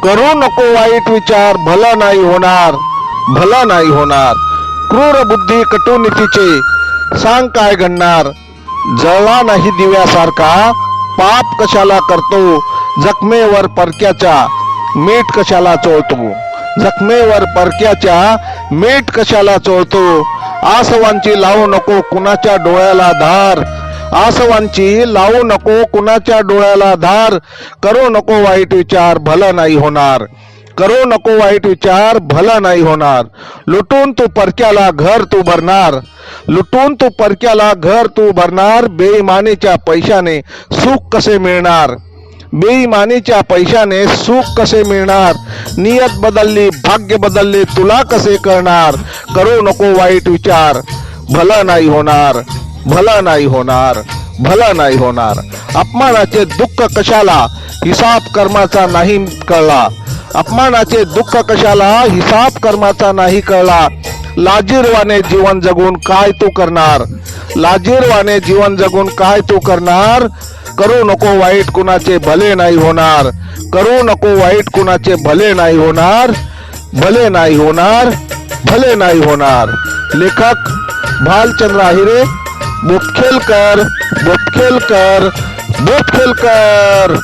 करू नको वाईट विचार, भला नाही होणार, भला नाही होणार. क्रूर बुद्धी कटुनीतीचे सांग काय घडणार. जळला नाही दिव्यासारखा पाप कशाला करतो, जखमेवर परक्याच्या मीठ कशाला चोळतो, जखमेवर परक्याच्या मीठ कशाला चोळतो. आसवांची लावू नको कुणाच्या डोळ्याला धार, आसवांची लावू नको कुणाच्या डोळ्याला धार. करू नको वाईट विचार, भला नाही होणार, करू नको वाईट विचार, भला नाही होणार. लुटून तू परक्याला घर तू भरणार, लुटून तू परक्याला घर तू भरणार. बेईमानीच्या पैशाने सुख कसे मिळणार, बेईमानीच्या पैशाने सुख कसे मिळणार. नियत बदलली भाग्य बदलले तुला कसे करणार. करू नको वाईट विचार, भला नाही होणार, भला नाही होणार, भला नाही होणार. अपमानाचे दुःख कशाला, हिसाब कर्माचा नाही कळला, अपमानाचे दुःख कशाला, हिसाब कर्माचा नाही कळला. लाजीरवाने जीवन जगून काय तू करणार, लाजीरवाने जीवन जगून काय तू करणार. करू नको वाईट कुणाचे भले नाही होणार, करू नको वाईट कुणाचे भले नाही होणार, भले नाही होणार, भले नाही होणार. लेखक भालचंद्र आहिरे, बोपखेलकर, बोपखेलकर, बोपखेलकर.